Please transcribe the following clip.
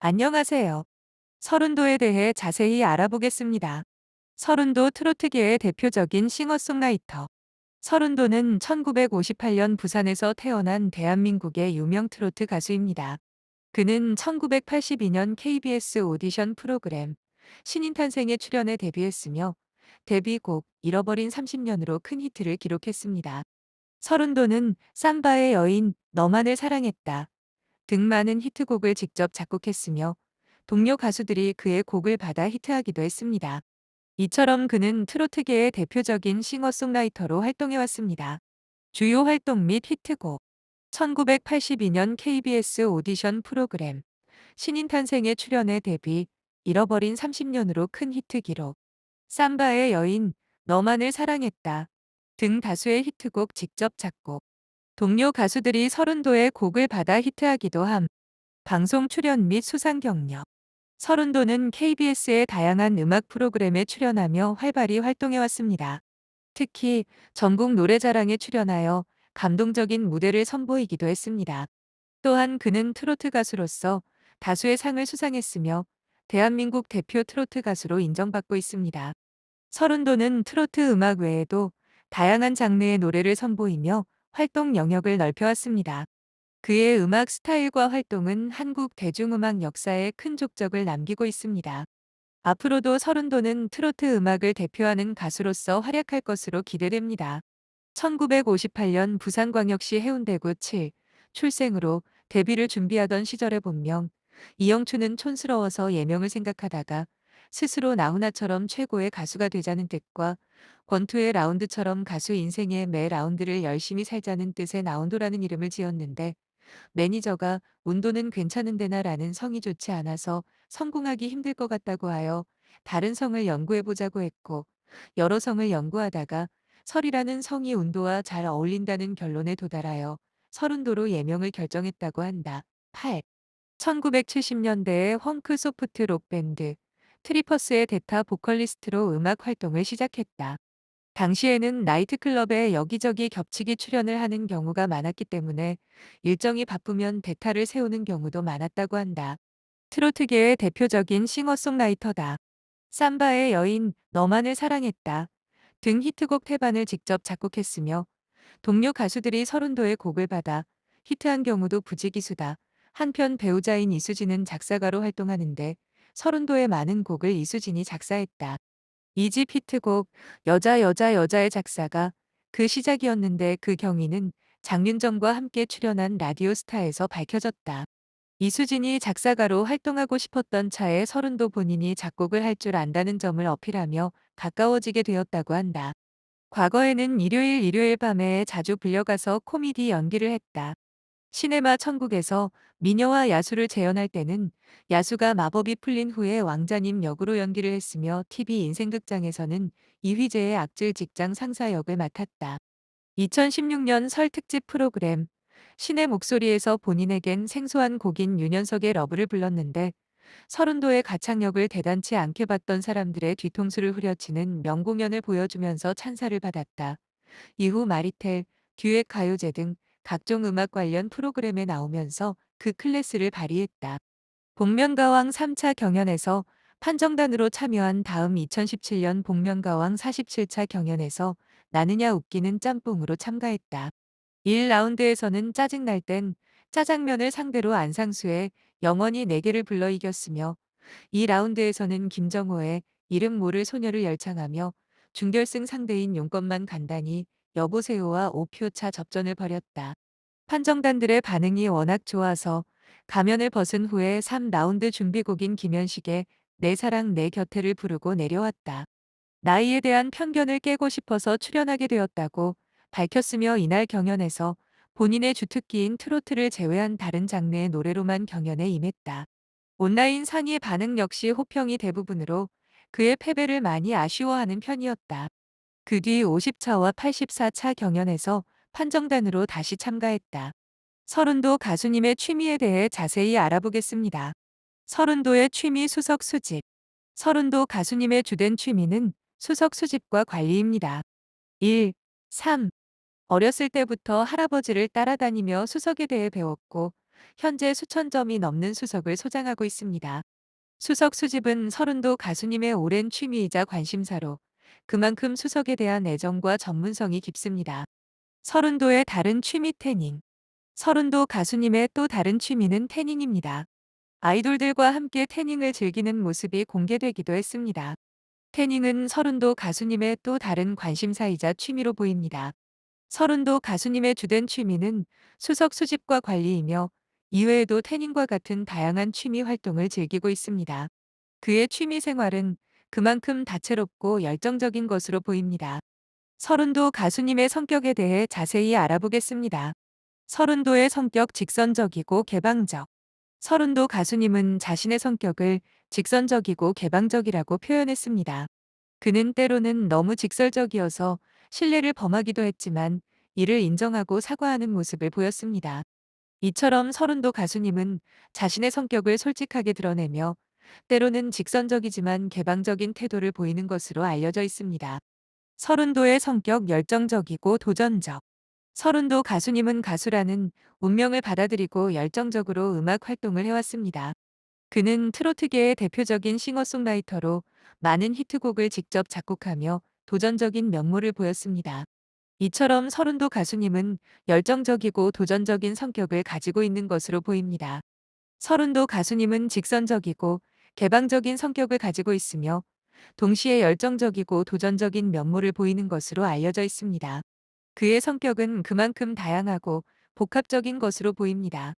안녕하세요. 서른도에 대해 자세히 알아보겠습니다. 서른도 트로트계의 대표적인 싱어송라이터. 서른도는 1958년 부산에서 태어난 대한민국의 유명 트로트 가수입니다. 그는 1982년 KBS 오디션 프로그램 신인탄생에 출연해 데뷔했으며 데뷔곡 잃어버린 30년으로 큰 히트를 기록했습니다. 서른도는 삼바의 여인, 너만을 사랑했다 등 많은 히트곡을 직접 작곡했으며 동료 가수들이 그의 곡을 받아 히트하기도 했습니다. 이처럼 그는 트로트계의 대표적인 싱어송라이터로 활동해왔습니다. 주요 활동 및 히트곡 1982년 KBS 오디션 프로그램 신인탄생에 출연해 데뷔 잃어버린 30년으로 큰 히트 기록 삼바의 여인 너만을 사랑했다 등 다수의 히트곡 직접 작곡 동료 가수들이 서른도의 곡을 받아 히트하기도 함 방송 출연 및 수상 경력 서른도는 KBS의 다양한 음악 프로그램에 출연하며 활발히 활동해왔습니다. 특히 전국 노래자랑에 출연하여 감동적인 무대를 선보이기도 했습니다. 또한 그는 트로트 가수로서 다수의 상을 수상했으며 대한민국 대표 트로트 가수로 인정받고 있습니다. 서른도는 트로트 음악 외에도 다양한 장르의 노래를 선보이며 활동 영역을 넓혀왔습니다. 그의 음악 스타일과 활동은 한국 대중음악 역사에 큰 족적을 남기고 있습니다. 앞으로도 서른도는 트로트 음악을 대표하는 가수로서 활약할 것으로 기대됩니다. 1958년 부산광역시 해운대구 7 출생으로 데뷔를 준비하던 시절의 본명 이영춘은 촌스러워서 예명을 생각하다가 스스로 나훈아처럼 최고의 가수가 되자는 뜻과 권투의 라운드처럼 가수 인생의 매 라운드를 열심히 살자는 뜻의 나운도라는 이름을 지었는데 매니저가 운도는 괜찮은데나 라는 성이 좋지 않아서 성공하기 힘들 것 같다고 하여 다른 성을 연구해보자고 했고 여러 성을 연구하다가 설이라는 성이 운도와 잘 어울린다는 결론에 도달하여 설운도로 예명을 결정했다고 한다. 8. 1970년대에 펑크 소프트 록 밴드 트리퍼스의 대타 보컬리스트로 음악 활동을 시작했다. 당시에는 나이트클럽에 여기저기 겹치기 출연을 하는 경우가 많았기 때문에 일정이 바쁘면 대타를 세우는 경우도 많았다고 한다. 트로트계의 대표적인 싱어송라이터다. 삼바의 여인, 너만을 사랑했다 등 히트곡 태반을 직접 작곡했으며 동료 가수들이 서른도의 곡을 받아 히트한 경우도 부지기수다. 한편 배우자인 이수진은 작사가로 활동하는데 서른도의 많은 곡을 이수진이 작사했다. 2집 히트곡 여자 여자 여자의 작사가 그 시작이었는데 그 경위는 장윤정과 함께 출연한 라디오스타에서 밝혀졌다. 이수진이 작사가로 활동하고 싶었던 차에 서른도 본인이 작곡을 할 줄 안다는 점을 어필하며 가까워지게 되었다고 한다. 과거에는 일요일 밤에 자주 불려가서 코미디 연기를 했다. 시네마 천국에서 미녀와 야수를 재현할 때는 야수가 마법이 풀린 후에 왕자님 역으로 연기를 했으며 TV 인생극장에서는 이휘재의 악질 직장 상사 역을 맡았다. 2016년 설 특집 프로그램 신의 목소리에서 본인에겐 생소한 곡인 윤현석의 러브를 불렀는데 서른도의 가창력을 대단치 않게 봤던 사람들의 뒤통수를 후려치는 명공연을 보여주면서 찬사를 받았다. 이후 마리텔, 듀엣 가요제 등 각종 음악 관련 프로그램에 나오면서 그 클래스를 발휘했다. 복면가왕 3차 경연에서 판정단으로 참여한 다음 2017년 복면가왕 47차 경연에서 나느냐 웃기는 짬뽕으로 참가했다. 1라운드에서는 짜증날 땐 짜장면을 상대로 안상수의 영원히 내게를 불러 이겼으며 2라운드에서는 김정호의 이름 모를 소녀를 열창하며 준결승 상대인 용건만 간단히 여보세요와 5표차 접전을 벌였다. 판정단들의 반응이 워낙 좋아서 가면을 벗은 후에 3라운드 준비곡인 김현식의 내 사랑 내 곁에를 부르고 내려왔다. 나이에 대한 편견을 깨고 싶어서 출연하게 되었다고 밝혔으며 이날 경연에서 본인의 주특기인 트로트를 제외한 다른 장르의 노래로만 경연에 임했다. 온라인 상의 반응 역시 호평이 대부분으로 그의 패배를 많이 아쉬워하는 편이었다. 그 뒤 50차와 84차 경연에서 판정단으로 다시 참가했다. 서른도 가수님의 취미에 대해 자세히 알아보겠습니다. 서른도의 취미 수석 수집. 서른도 가수님의 주된 취미는 수석 수집과 관리입니다. 1. 3. 어렸을 때부터 할아버지를 따라다니며 수석에 대해 배웠고 현재 수천 점이 넘는 수석을 소장하고 있습니다. 수석 수집은 서른도 가수님의 오랜 취미이자 관심사로 그만큼 수석에 대한 애정과 전문성이 깊습니다. 서른도의 다른 취미 태닝. 서른도 가수님의 또 다른 취미는 태닝입니다. 아이돌들과 함께 태닝을 즐기는 모습이 공개되기도 했습니다. 태닝은 서른도 가수님의 또 다른 관심사이자 취미로 보입니다. 서른도 가수님의 주된 취미는 수석 수집과 관리이며 이외에도 태닝과 같은 다양한 취미 활동을 즐기고 있습니다. 그의 취미 생활은 그만큼 다채롭고 열정적인 것으로 보입니다. 서른도 가수님의 성격에 대해 자세히 알아보겠습니다. 서른도의 성격 직선적이고 개방적. 서른도 가수님은 자신의 성격을 직선적이고 개방적이라고 표현했습니다. 그는 때로는 너무 직설적이어서 신뢰를 범하기도 했지만 이를 인정하고 사과하는 모습을 보였습니다. 이처럼 서른도 가수님은 자신의 성격을 솔직하게 드러내며 때로는 직선적이지만 개방적인 태도를 보이는 것으로 알려져 있습니다. 서른도의 성격 열정적이고 도전적. 서른도 가수님은 가수라는 운명을 받아들이고 열정적으로 음악 활동을 해왔습니다. 그는 트로트계의 대표적인 싱어송라이터로 많은 히트곡을 직접 작곡하며 도전적인 면모를 보였습니다. 이처럼 서른도 가수님은 열정적이고 도전적인 성격을 가지고 있는 것으로 보입니다. 서른도 가수님은 직선적이고 개방적인 성격을 가지고 있으며 동시에 열정적이고 도전적인 면모를 보이는 것으로 알려져 있습니다. 그의 성격은 그만큼 다양하고 복합적인 것으로 보입니다.